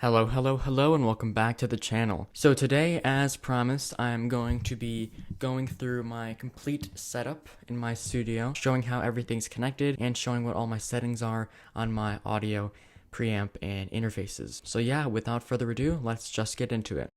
Hello, and welcome back to the channel. So today, as promised, I'm going to be going through my complete setup in my studio, showing how everything's connected, and showing what all my settings are on my audio, preamp, and interfaces. So yeah, without further ado, let's just get into it.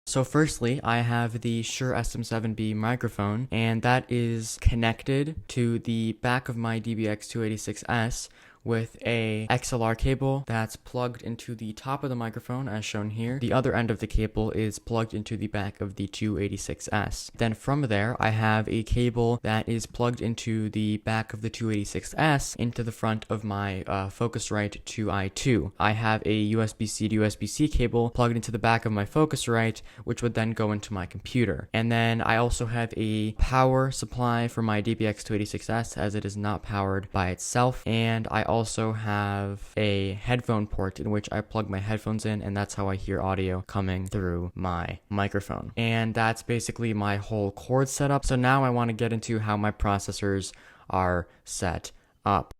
So firstly, I have the Shure SM7B microphone, and that is connected to the back of my DBX286S with a XLR cable that's plugged into the top of the microphone as shown here. The other end of the cable is plugged into the back of the 286S. Then from there, I have a cable that is plugged into the back of the 286S into the front of my Focusrite 2i2. I have a USB-C to USB-C cable plugged into the back of my Focusrite, which would then go into my computer. And then I also have a power supply for my DBX286S as it is not powered by itself. And I also have a headphone port in which I plug my headphones in, and that's how I hear audio coming through my microphone. And that's basically my whole cord setup. So now I want to get into how my processors are set up.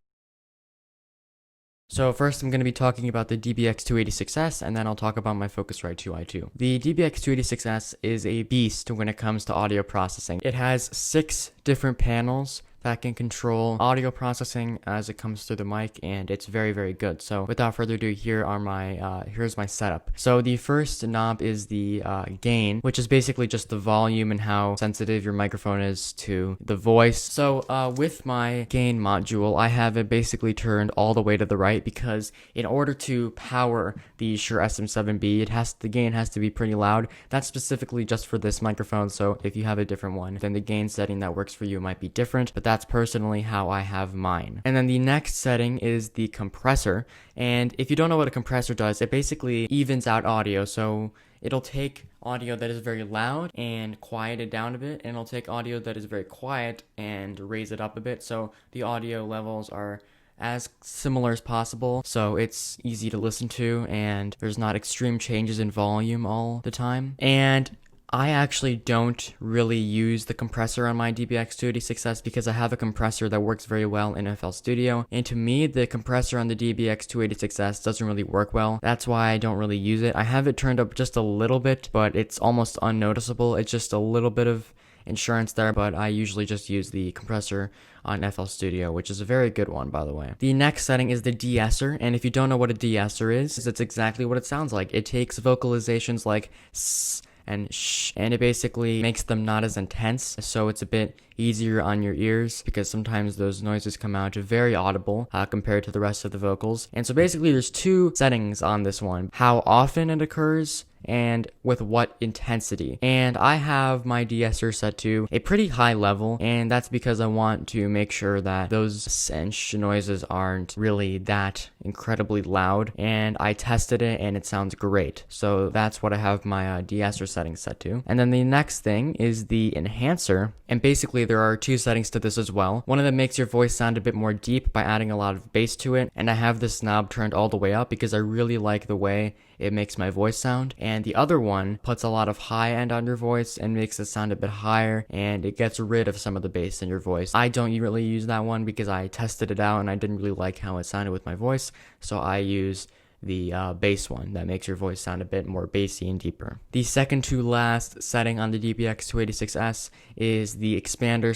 So first I'm going to be talking about the DBX286S, and then I'll talk about my Focusrite 2i2. The DBX286S is a beast when it comes to audio processing. It has 6 different panels that can control audio processing as it comes through the mic, and it's very good. So without further ado, here's my setup. So the first knob is the gain, which is basically just the volume and how sensitive your microphone is to the voice. So with my gain module, I have it basically turned all the way to the right because in order to power the Shure SM7B, the gain has to be pretty loud. That's specifically just for this microphone, so if you have a different one, then the gain setting that works for you might be different, but that's personally how I have mine. And then the next setting is the compressor, and if you don't know what a compressor does, it basically evens out audio. So it'll take audio that is very loud and quiet it down a bit, and it'll take audio that is very quiet and raise it up a bit, so the audio levels are as similar as possible, so it's easy to listen to and there's not extreme changes in volume all the time. And I actually don't really use the compressor on my DBX286S because I have a compressor that works very well in FL Studio, and to me the compressor on the DBX286S doesn't really work well. That's why I don't really use it. I have it turned up just a little bit, but it's almost unnoticeable. It's just a little bit of insurance there, but I usually just use the compressor on FL Studio, which is a very good one, by the way. The next setting is the de-esser, and if you don't know what a de-esser is, it's exactly what it sounds like. It takes vocalizations like s and shh, and it basically makes them not as intense, so it's a bit easier on your ears because sometimes those noises come out very audible compared to the rest of the vocals. And so basically there's 2 settings on this one: how often it occurs and with what intensity. And I have my de-esser set to a pretty high level, and that's because I want to make sure that those sh noises aren't really that incredibly loud, and I tested it and it sounds great. So that's what I have my de-esser settings set to. And then the next thing is the enhancer, and basically there are 2 settings to this as well. One of them makes your voice sound a bit more deep by adding a lot of bass to it, and I have this knob turned all the way up because I really like the way it makes my voice sound. And the other one puts a lot of high end on your voice and makes it sound a bit higher, and it gets rid of some of the bass in your voice. I don't really use that one because I tested it out and I didn't really like how it sounded with my voice, so I use the bass one that makes your voice sound a bit more bassy and deeper. The second to last setting on the DBX286S is the expander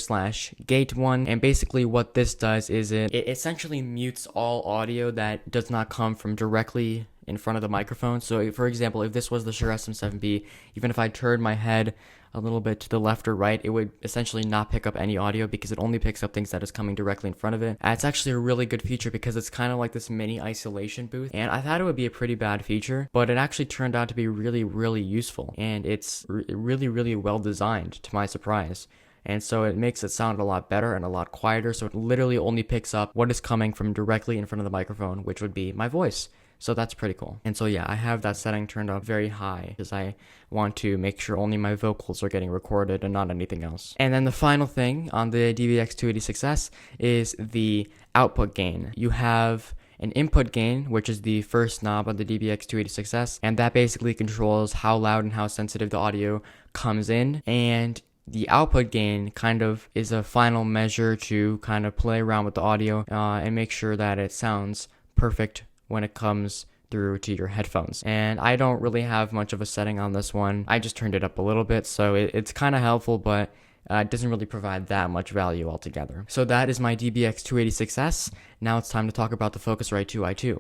/ gate one, and basically what this does is it essentially mutes all audio that does not come from directly in front of the microphone. So for example, if this was the Shure SM7B, even if I turned my head a little bit to the left or right, it would essentially not pick up any audio because it only picks up things that is coming directly in front of it. It's actually a really good feature because it's kind of like this mini isolation booth, and I thought it would be a pretty bad feature, but it actually turned out to be really useful, and it's really well designed to my surprise. And so it makes it sound a lot better and a lot quieter, so it literally only picks up what is coming from directly in front of the microphone, which would be my voice. So that's pretty cool. And so yeah, I have that setting turned up very high because I want to make sure only my vocals are getting recorded and not anything else. And then the final thing on the DBX286S is the output gain. You have an input gain, which is the first knob on the DBX286S, and that basically controls how loud and how sensitive the audio comes in. And the output gain kind of is a final measure to kind of play around with the audio and make sure that it sounds perfect when it comes through to your headphones. And I don't really have much of a setting on this one. I just turned it up a little bit, so it's kind of helpful, but it doesn't really provide that much value altogether. So that is my DBX286S. Now it's time to talk about the Focusrite 2i2.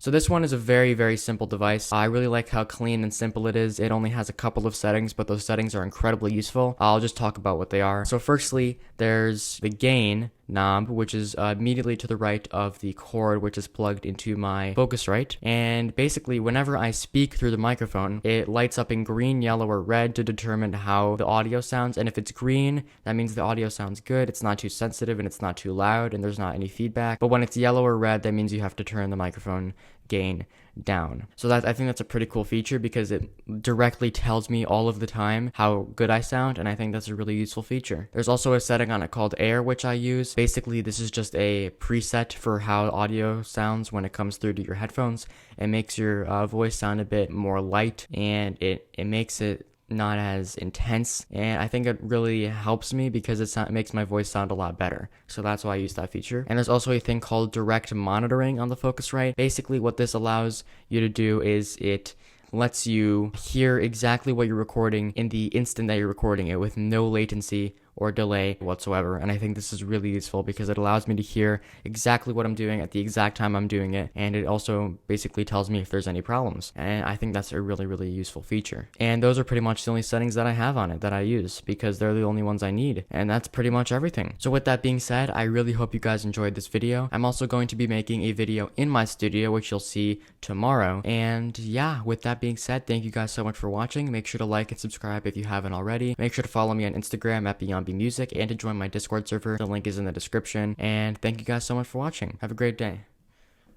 So this one is a very, very simple device. I really like how clean and simple it is. It only has a couple of settings, but those settings are incredibly useful. I'll just talk about what they are. So firstly, there's the gain knob, which is immediately to the right of the cord which is plugged into my Focusrite. And basically, whenever I speak through the microphone, it lights up in green, yellow, or red to determine how the audio sounds. And if it's green, that means the audio sounds good. It's not too sensitive and it's not too loud and there's not any feedback. But when it's yellow or red, that means you have to turn the microphone gain down. So I think that's a pretty cool feature because it directly tells me all of the time how good I sound, and I think that's a really useful feature. There's also a setting on it called Air, which I use. Basically, this is just a preset for how audio sounds when it comes through to your headphones. It makes your voice sound a bit more light, and it makes it not as intense, and I think it really helps me because it makes my voice sound a lot better. So that's why I use that feature. And there's also a thing called direct monitoring on the Focusrite. Basically what this allows you to do is it lets you hear exactly what you're recording in the instant that you're recording it with no latency or delay whatsoever. And I think this is really useful because it allows me to hear exactly what I'm doing at the exact time I'm doing it, and it also basically tells me if there's any problems. And I think that's a really, really useful feature. And those are pretty much the only settings that I have on it that I use because they're the only ones I need. And that's pretty much everything. So with that being said, I really hope you guys enjoyed this video. I'm also going to be making a video in my studio, which you'll see tomorrow. And yeah, with that being said, thank you guys so much for watching. Make sure to like and subscribe if you haven't already. Make sure to follow me on Instagram at BeyondBMusic and to join my Discord server. The link is in the description. And thank you guys so much for watching. Have a great day.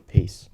Peace.